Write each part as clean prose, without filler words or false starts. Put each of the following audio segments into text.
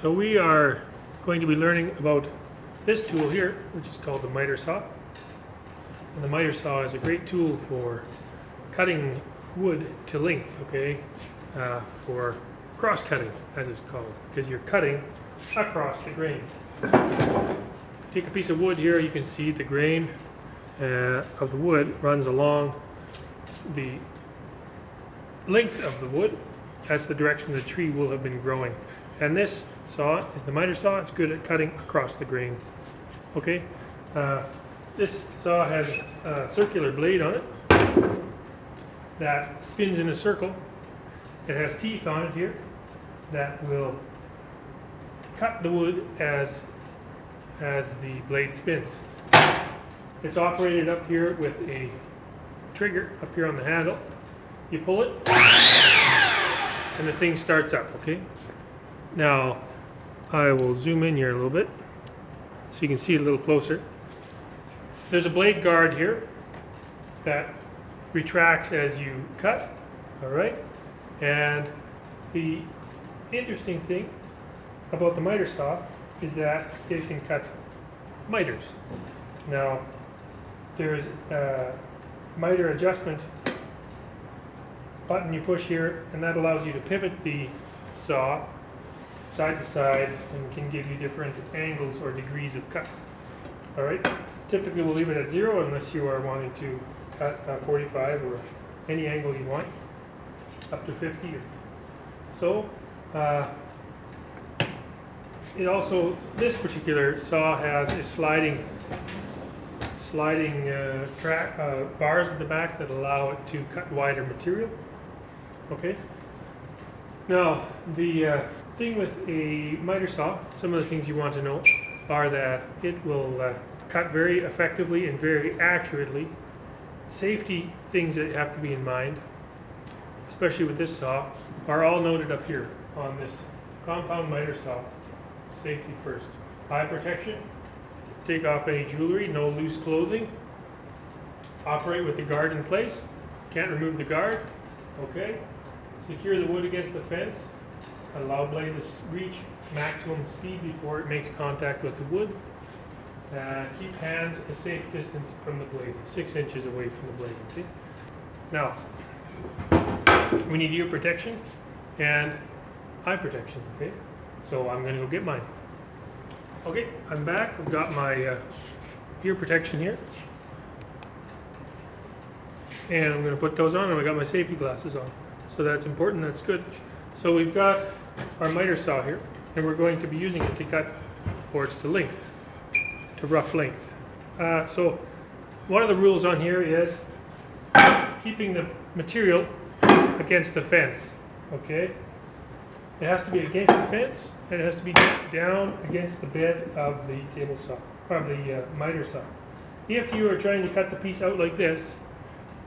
So we are going to be learning about this tool here, which is called the Mitre Saw. And the Mitre Saw is a great tool for cutting wood to length, okay? For cross cutting, as it's called, because you're cutting across the grain. Take a piece of wood here, you can see the grain of the wood runs along the length of the wood. That's the direction the tree will have been growing. And this saw is the Mitre Saw. It's good at cutting across the grain. Okay, this saw has a circular blade on it that spins in a circle. It has teeth on it here that will cut the wood as the blade spins. It's operated up here with a trigger up here on the handle. You pull it and the thing starts up, okay? Now I will zoom in here a little bit so you can see it a little closer. There's a blade guard here that retracts as you cut, all right? And the interesting thing about the Mitre Saw is that it can cut miters. Now, there's a miter adjustment button you push here, and that allows you to pivot the saw side to side and can give you different angles or degrees of cut. All right. Typically, we'll leave it at 0 unless you are wanting to cut 45 or any angle you want, up to 50. So, it also, this particular saw has a sliding bars at the back that allow it to cut wider material. Okay. Now, the thing with a miter saw, some of the things you want to know are that it will cut very effectively and very accurately. Safety things that have to be in mind, especially with this saw, are all noted up here on this compound miter saw. Safety first. Eye protection. Take off any jewelry, no loose clothing. Operate with the guard in place. Can't remove the guard. Okay. Secure the wood against the fence. Allow blade to reach maximum speed before it makes contact with the wood. Keep hands a safe distance from the blade, 6 inches away from the blade. Okay. Now, we need ear protection and eye protection. Okay. So I'm going to go get mine. Okay, I'm back. I've got my ear protection here. And I'm going to put those on, and I got my safety glasses on. So that's important, that's good. So we've got our miter saw here, and we're going to be using it to cut boards to length, to rough length. So one of the rules on here is keeping the material against the fence, okay? It has to be against the fence, and it has to be down against the bed of the table saw, of the miter saw. If you are trying to cut the piece out like this,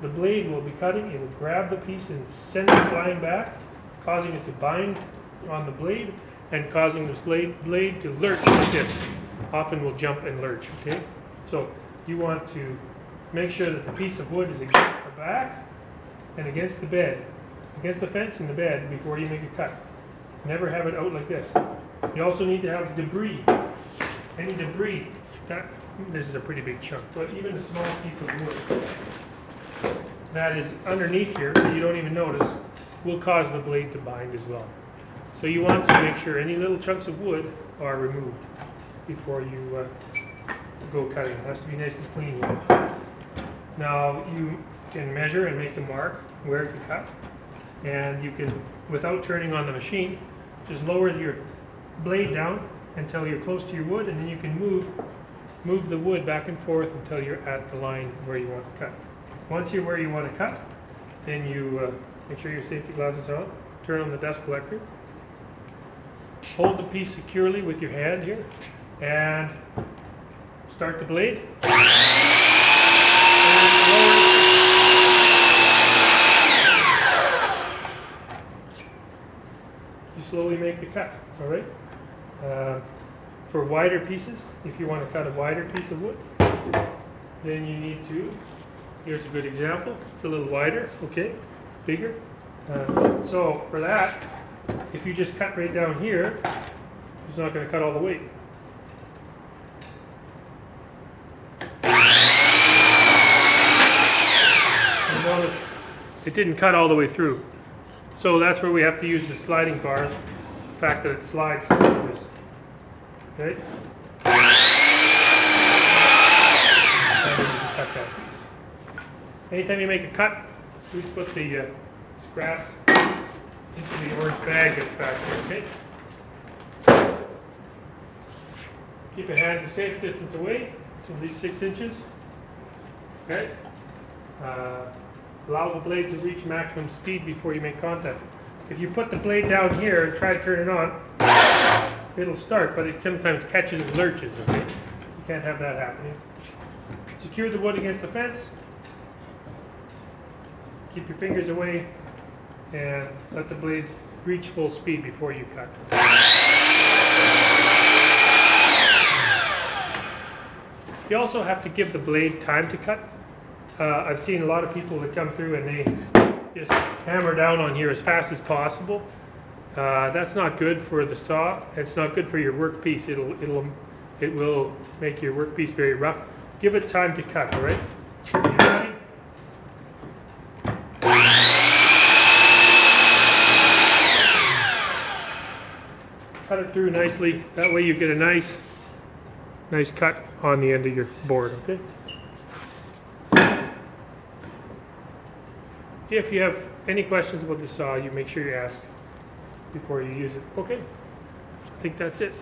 the blade will be cutting, it will grab the piece and send it flying back, causing it to bind on the blade and causing this blade to lurch like this. Often will jump and lurch, okay? So you want to make sure that the piece of wood is against the back and against the bed, against the fence and the bed before you make a cut. Never have it out like this. You also need to have debris. Any debris, this is a pretty big chunk, but even a small piece of wood that is underneath here that you don't even notice will cause the blade to bind as well. So you want to make sure any little chunks of wood are removed before you go cutting. It has to be nice and clean wood. Now you can measure and make the mark where to cut, and you can, without turning on the machine, just lower your blade down until you're close to your wood, and then you can move the wood back and forth until you're at the line where you want to cut. Once you're where you want to cut, then you make sure your safety glasses are on, turn on the dust collector, hold the piece securely with your hand here, and start the blade. You slowly make the cut, all right? For wider pieces, if you want to cut a wider piece of wood, then you need to, here's a good example, it's a little wider, okay, bigger. So for that, if you just cut right down here, It's not going to cut all the way. And notice it didn't cut all the way through. So that's where we have to use the sliding bars. The fact that it slides through this. Okay? Cut that piece. Anytime you make a cut, please put the scraps into the orange bag that's back there, okay? Keep your hands a safe distance away, at least 6 inches. Okay? Allow the blade to reach maximum speed before you make contact. If you put the blade down here and try to turn it on, it'll start, but it sometimes catches and lurches, okay? You can't have that happening. Secure the wood against the fence. Keep your fingers away and let the blade reach full speed before you cut. You also have to give the blade time to cut. I've seen a lot of people that come through and they just hammer down on here as fast as possible. That's not good for the saw. It's not good for your workpiece. It will make your workpiece very rough. Give it time to cut, all right? You ready? Cut it through nicely. That way you get a nice cut on the end of your board, okay? If you have any questions about the saw, you make sure you ask before you use it. Okay, I think that's it.